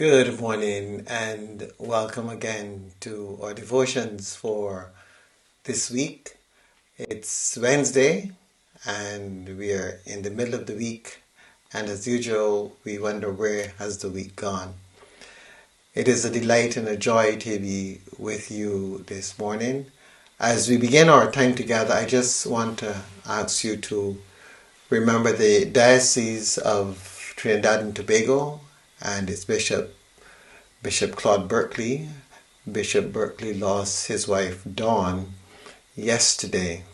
Good morning and welcome again to our devotions for this week. It's Wednesday and we are in the middle of the week, and as usual we wonder where has the week gone. It is a delight and a joy to be with you this morning. As we begin our time together, I just want to ask you to remember the Diocese of Trinidad and Tobago and its Bishop Claude Berkeley. Bishop Berkeley lost his wife Dawn yesterday,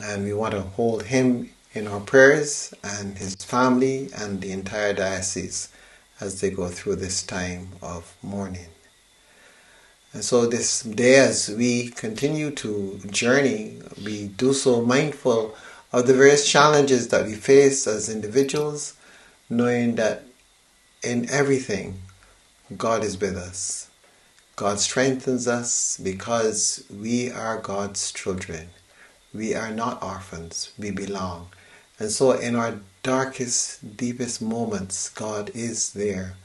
and we want to hold him in our prayers and his family and the entire diocese as they go through this time of mourning. And so this day, as we continue to journey, we do so mindful of the various challenges that we face as individuals, knowing that in everything God is with us. God strengthens us because we are God's children. We are not orphans. We belong. And so in our darkest, deepest moments, God is there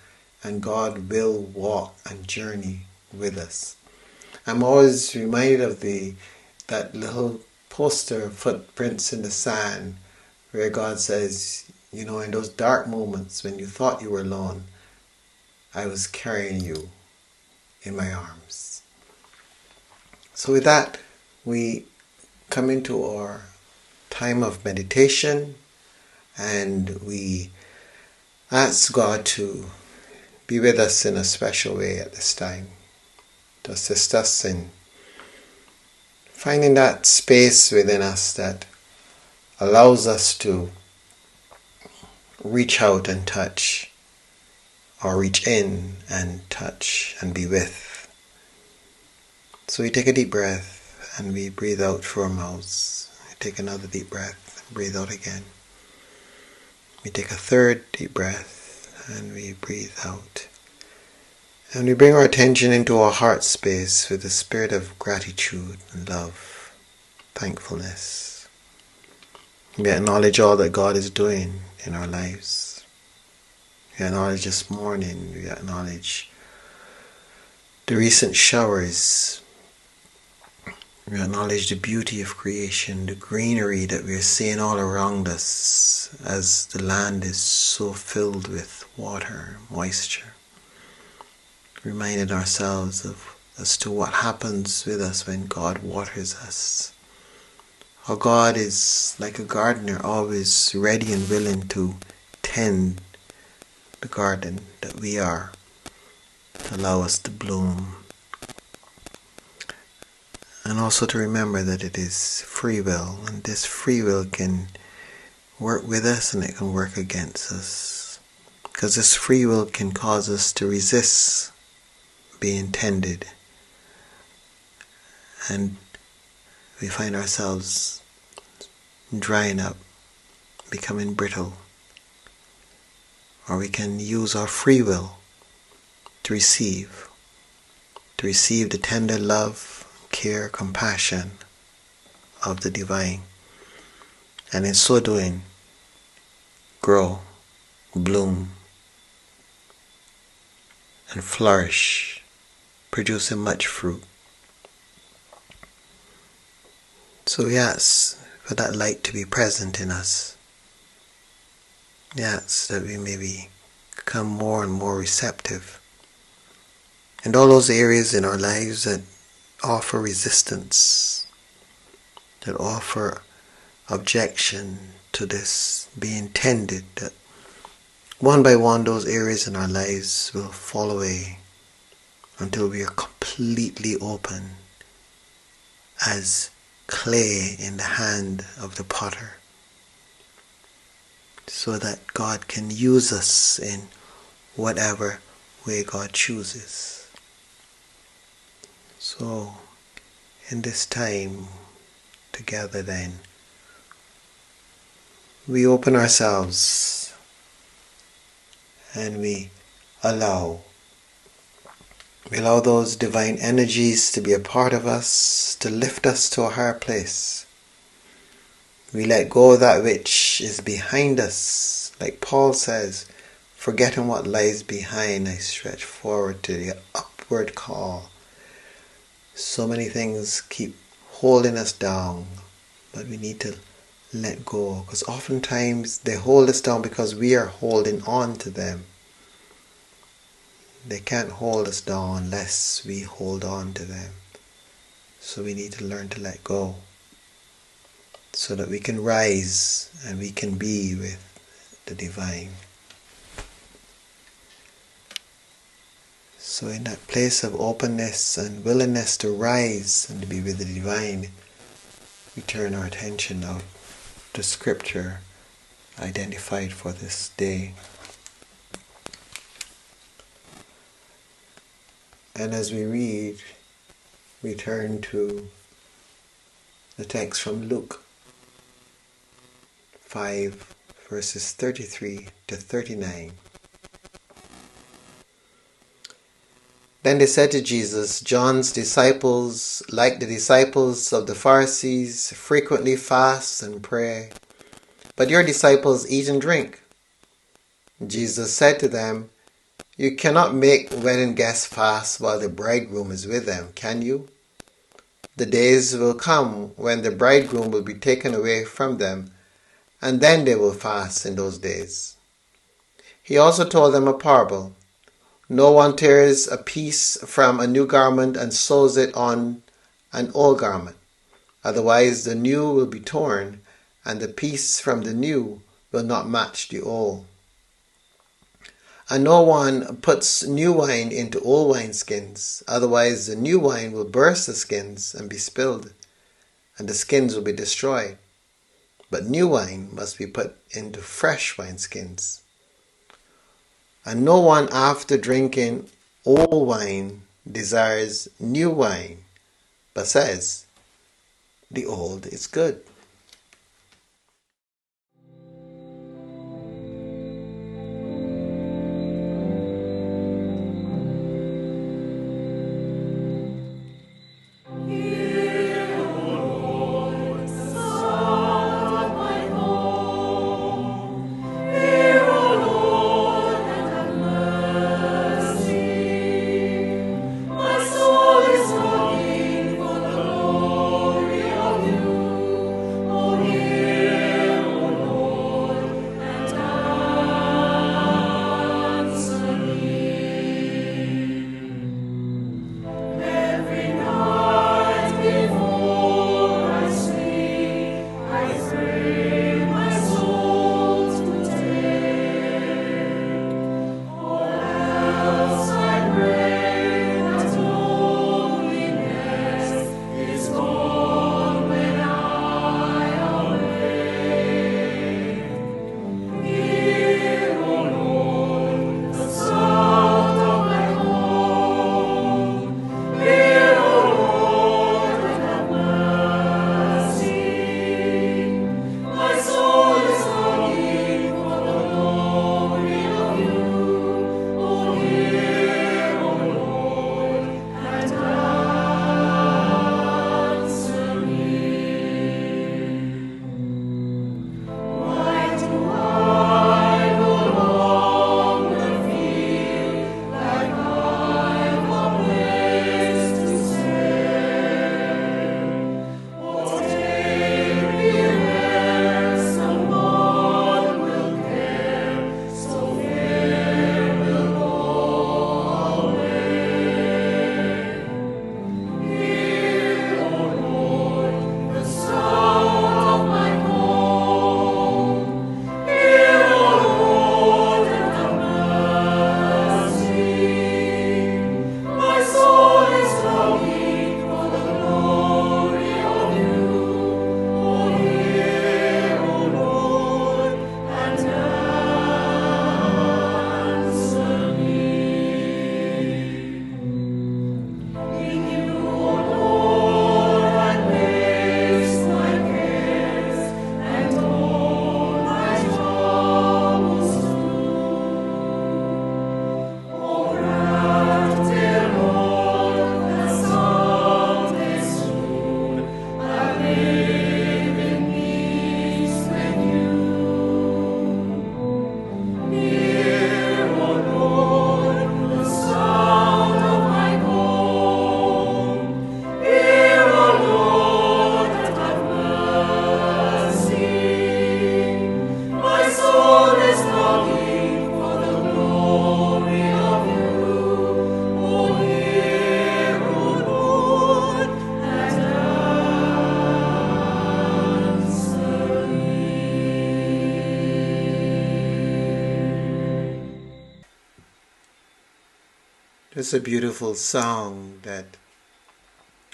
and God will walk and journey with us. I'm always reminded of that little poster, Footprints in the Sand, where God says, in those dark moments when you thought you were alone, I was carrying you in my arms. So with that, we come into our time of meditation and we ask God to be with us in a special way at this time, to assist us in finding that space within us that allows us to reach out and touch, or reach in and touch and be with. So we take a deep breath and we breathe out through our mouths. We take another deep breath and breathe out again. We take a third deep breath and we breathe out. And we bring our attention into our heart space with the spirit of gratitude and love, thankfulness. We acknowledge all that God is doing in our lives. We acknowledge this morning, we acknowledge the recent showers. We acknowledge the beauty of creation, the greenery that we are seeing all around us as the land is so filled with water, moisture. Reminding ourselves as to what happens with us when God waters us. How God is like a gardener, always ready and willing to tend the garden that we are, to allow us to bloom. And also to remember that it is free will, and this free will can work with us and it can work against us. Because this free will can cause us to resist being tended, and we find ourselves drying up, becoming brittle. Or we can use our free will to receive the tender love, care, compassion of the divine. And in so doing, grow, bloom, and flourish, producing much fruit. So we ask for that light to be present in us. Yes, that we may become more and more receptive. And all those areas in our lives that offer resistance, that offer objection to this being tended, that one by one those areas in our lives will fall away until we are completely open as clay in the hand of the potter, so that God can use us in whatever way God chooses. So, in this time together then, we open ourselves and we allow those divine energies to be a part of us, to lift us to a higher place. We let go of that which is behind us, like Paul says, Forgetting what lies behind, I stretch forward to the upward call. So many things keep holding us down, but we need to let go, because oftentimes they hold us down because we are holding on to them. They can't hold us down unless we hold on to them. So we need to learn to let go so that we can rise and we can be with the divine. So in that place of openness and willingness to rise and to be with the divine, we turn our attention now to scripture identified for this day. And as we read, we turn to the text from Luke 5 verses 33 to 39. Then they said to Jesus, John's disciples, like the disciples of the Pharisees, frequently fast and pray, but your disciples eat and drink. Jesus said to them, You cannot make wedding guests fast while the bridegroom is with them, can you? The days will come when the bridegroom will be taken away from them, and then they will fast in those days. He also told them a parable. No one tears a piece from a new garment and sews it on an old garment. Otherwise the new will be torn, and the piece from the new will not match the old. And no one puts new wine into old wineskins. Otherwise the new wine will burst the skins and be spilled, and the skins will be destroyed. But new wine must be put into fresh wineskins. And no one after drinking old wine desires new wine, but says, The old is good. It's a beautiful song that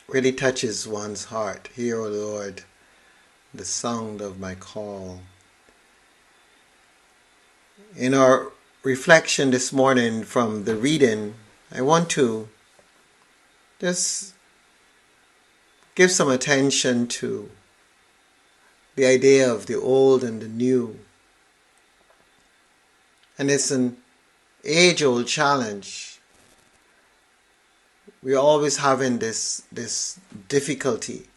really touches one's heart. Hear, O Lord, the sound of my call. In our reflection this morning from the reading, I want to just give some attention to the idea of the old and the new. And it's an age-old challenge. We're always having this difficulty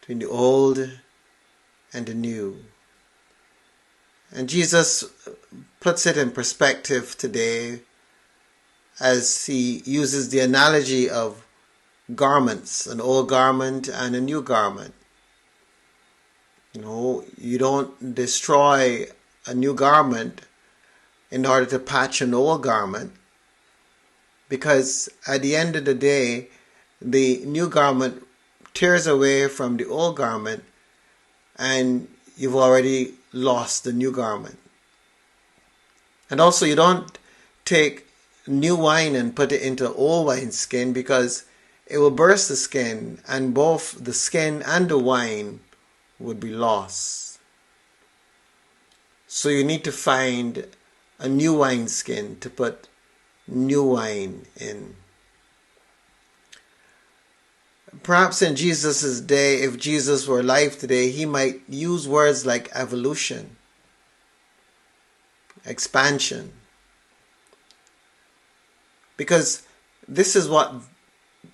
between the old and the new. And Jesus puts it in perspective today as he uses the analogy of garments, an old garment and a new garment. You don't destroy a new garment in order to patch an old garment, because at the end of the day, the new garment tears away from the old garment and you've already lost the new garment. And also, you don't take new wine and put it into old wine skin, because it will burst the skin and both the skin and the wine would be lost. So you need to find a new wine skin to put new wine in. Perhaps in Jesus' day, if Jesus were alive today, he might use words like evolution, expansion. Because this is what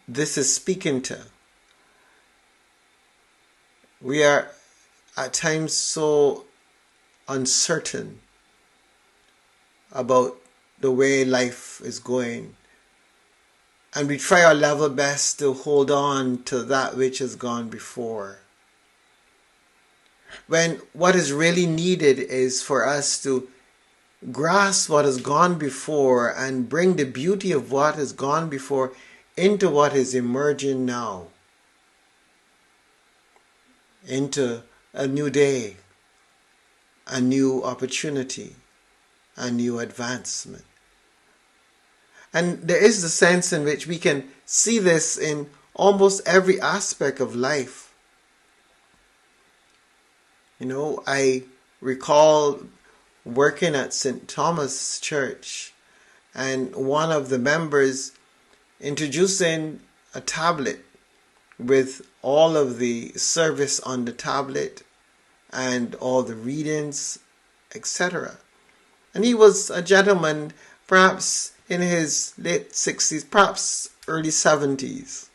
this is speaking to. We are at times so uncertain about the way life is going. And we try our level best to hold on to that which has gone before. When what is really needed is for us to grasp what has gone before and bring the beauty of what has gone before into what is emerging now. Into a new day, a new opportunity, a new advancement. And there is the sense in which we can see this in almost every aspect of life. I recall working at St. Thomas Church, and one of the members introducing a tablet with all of the service on the tablet and all the readings, etc. And he was a gentleman, perhaps in his late 60s, perhaps early 70s.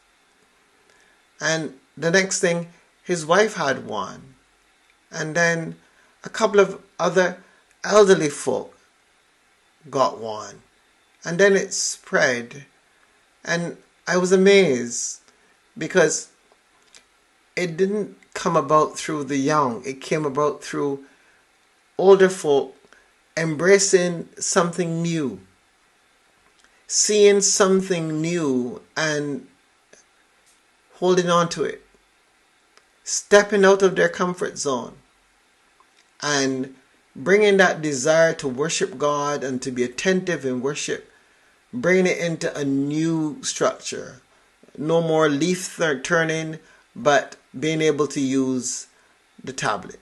And the next thing, his wife had one. And then a couple of other elderly folk got one. And then it spread. And I was amazed, because it didn't come about through the young. It came about through older folk embracing something new, seeing something new and holding on to it, stepping out of their comfort zone and bringing that desire to worship God and to be attentive in worship, bringing it into a new structure. No more leaf turning, but being able to use the tablet.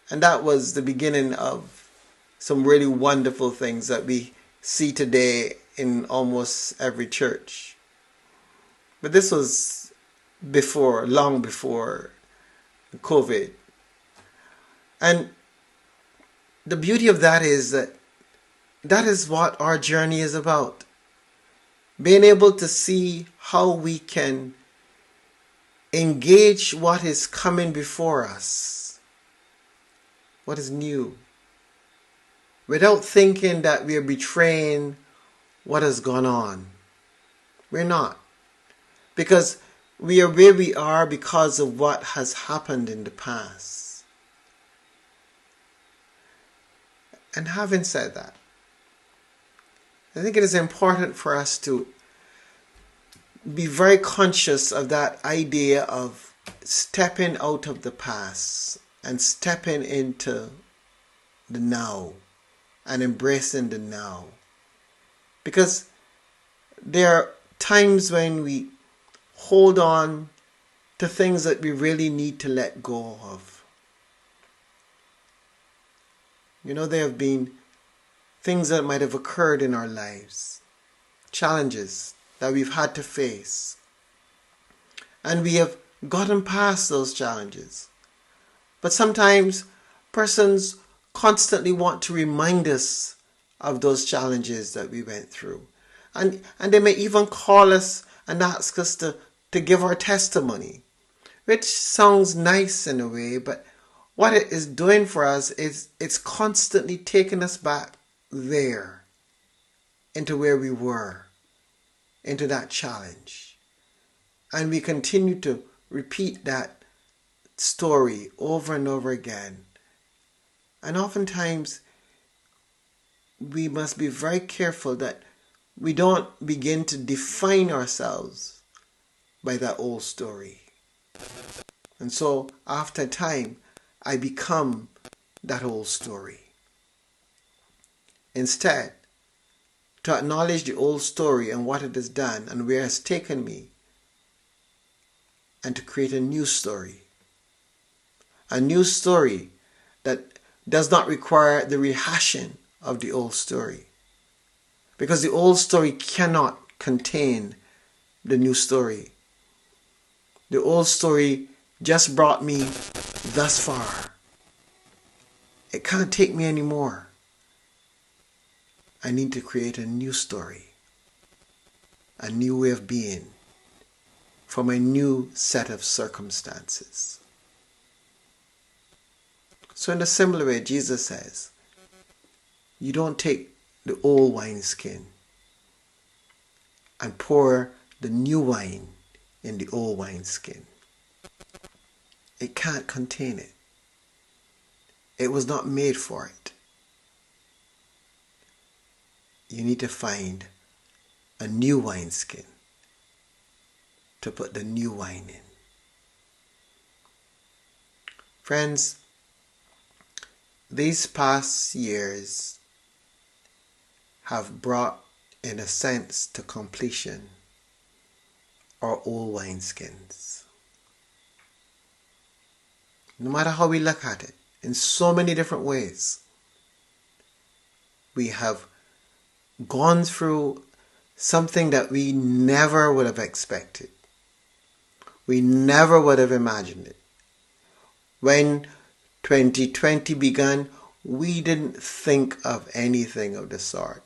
And that was the beginning of some really wonderful things that we see today in almost every church. But this was long before COVID. And the beauty of that is that is what our journey is about. Being able to see how we can engage what is coming before us, what is new, without thinking that we are betraying what has gone on. We're not. Because we are where we are because of what has happened in the past. And having said that, I think it is important for us to be very conscious of that idea of stepping out of the past and stepping into the now and embracing the now. Because there are times when we hold on to things that we really need to let go of. There have been things that might have occurred in our lives, challenges that we've had to face, and we have gotten past those challenges. But sometimes persons constantly want to remind us of those challenges that we went through. And they may even call us and ask us to give our testimony, which sounds nice in a way, but what it is doing for us is it's constantly taking us back there, into where we were, into that challenge. And we continue to repeat that story over and over again. And oftentimes, we must be very careful that we don't begin to define ourselves by that old story. And so, after time, I become that old story. Instead, to acknowledge the old story and what it has done and where it has taken me, and to create a new story. A new story that does not require the rehashing of the old story. Because the old story cannot contain the new story. The old story just brought me thus far. It can't take me anymore. I need to create a new story, a new way of being, from a new set of circumstances. So in a similar way, Jesus says, you don't take the old wineskin and pour the new wine in the old wineskin. It can't contain it. It was not made for it. You need to find a new wineskin to put the new wine in. Friends, these past years have brought, in a sense, to completion our old wineskins. No matter how we look at it, in so many different ways, we have gone through something that we never would have expected. We never would have imagined it. When 2020 began, we didn't think of anything of the sort.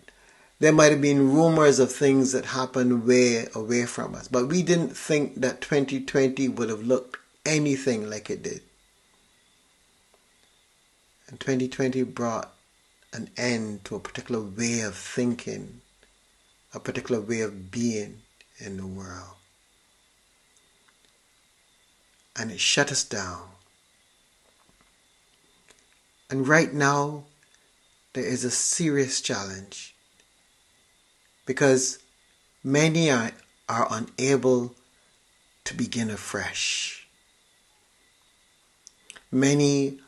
There might have been rumors of things that happened way away from us, but we didn't think that 2020 would have looked anything like it did. And 2020 brought an end to a particular way of thinking, a particular way of being in the world. And it shut us down. And right now, there is a serious challenge because many are unable to begin afresh. Many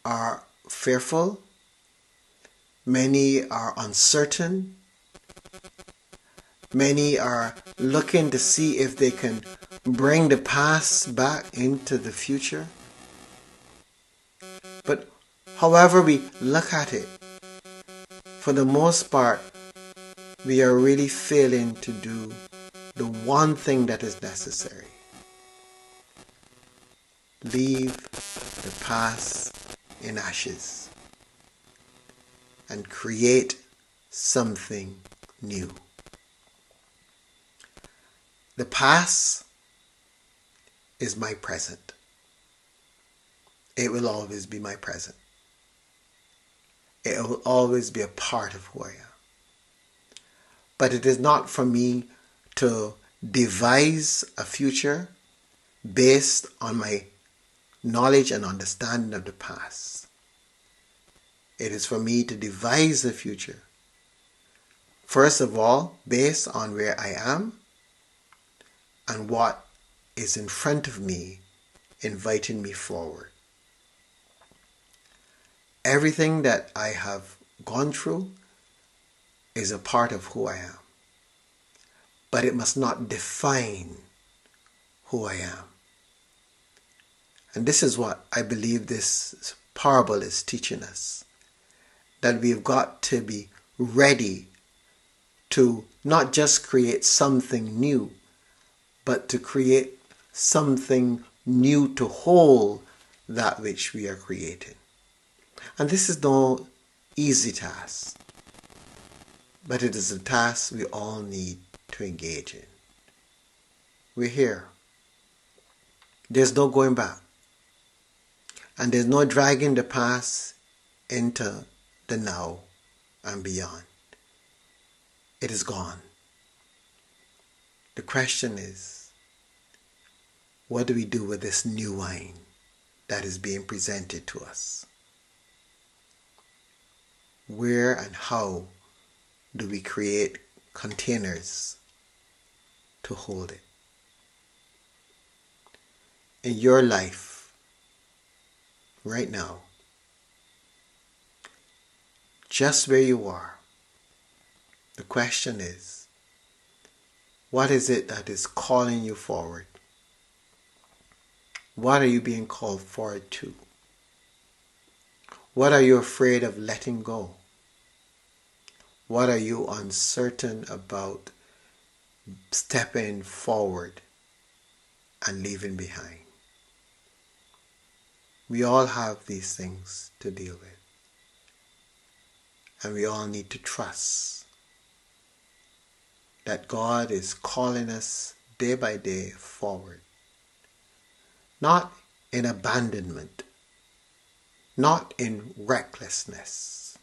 are fearful. Many are uncertain. Many are looking to see if they can bring the past back into the future. But however we look at it, for the most part, we are really failing to do the one thing that is necessary. Leave the past in ashes and create something new. The past is my present. It will always be my present. It will always be a part of who I am. But it is not for me to devise a future based on my knowledge and understanding of the past. It is for me to devise a future, first of all, based on where I am and what is in front of me, inviting me forward. Everything that I have gone through is a part of who I am, but it must not define who I am. And this is what I believe this parable is teaching us, that we've got to be ready to not just create something new, but to create something new to hold that which we are creating. And this is no easy task, but it is a task we all need to engage in. We're here. There's no going back. And there's no dragging the past into the now and beyond. It is gone. The question is, what do we do with this new wine that is being presented to us? Where and how do we create containers to hold it? In your life, right now, just where you are, the question is, what is it that is calling you forward? What are you being called forward to? What are you afraid of letting go? What are you uncertain about stepping forward and leaving behind? We all have these things to deal with. And we all need to trust that God is calling us day by day forward. Not in abandonment, not in recklessness,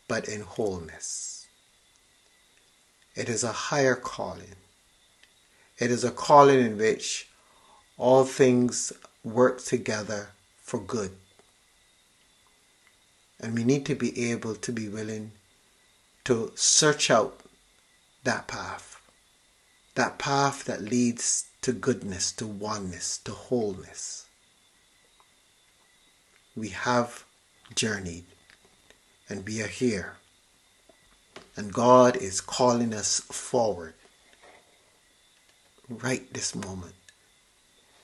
but in wholeness. It is a higher calling. It is a calling in which all things work together for good. And we need to be able to be willing to search out that path that leads to goodness, to oneness, to wholeness. We have journeyed and we are here. And God is calling us forward right this moment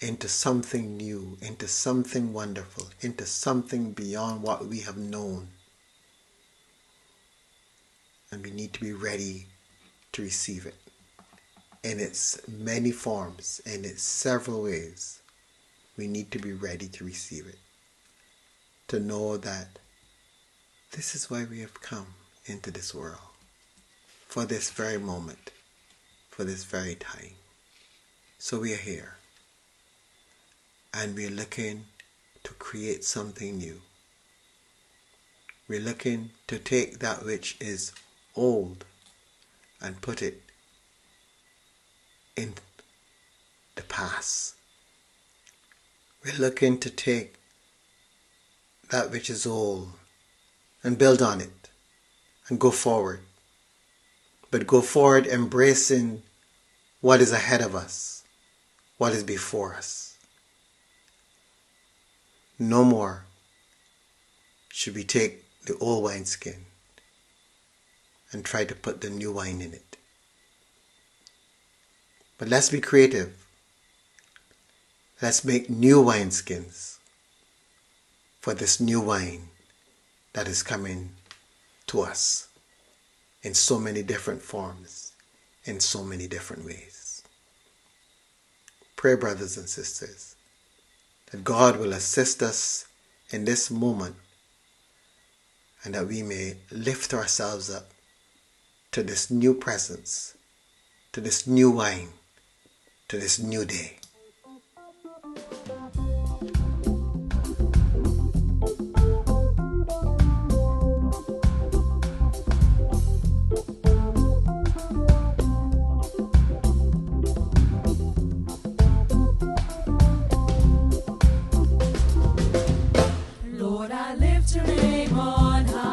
into something new, into something wonderful, into something beyond what we have known. And we need to be ready to receive it in its many forms, in its several ways. We need to be ready to receive it, to know that this is why we have come into this world, for this very moment, for this very time. So we are here, and we're looking to create something new. We're looking to take that which is old and put it in the past. We're looking to take that which is old and build on it and go forward. But go forward embracing what is ahead of us, what is before us. No more should we take the old wineskin and try to put the new wine in it. But let's be creative. Let's make new wineskins for this new wine that is coming to us in so many different forms, in so many different ways. Pray, brothers and sisters, that God will assist us in this moment and that we may lift ourselves up to this new presence, to this new wine, to this new day. Lord, I lift your name on high.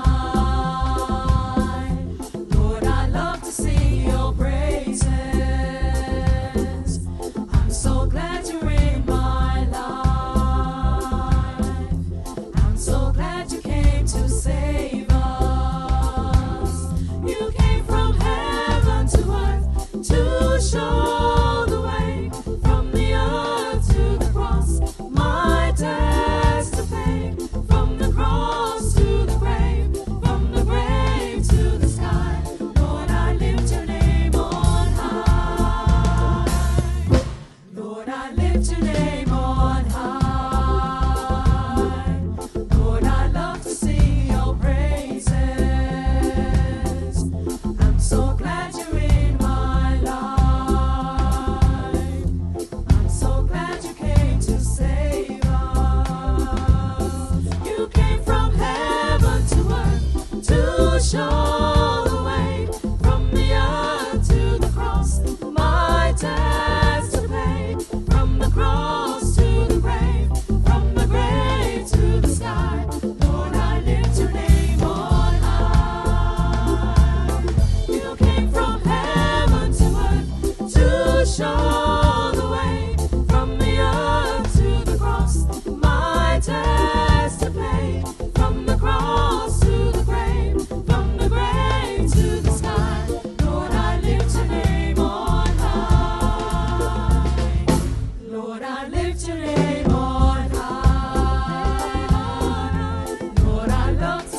Lord, I love to sing your praises. I'm so glad you're in my life. I'm so glad you came to save us. love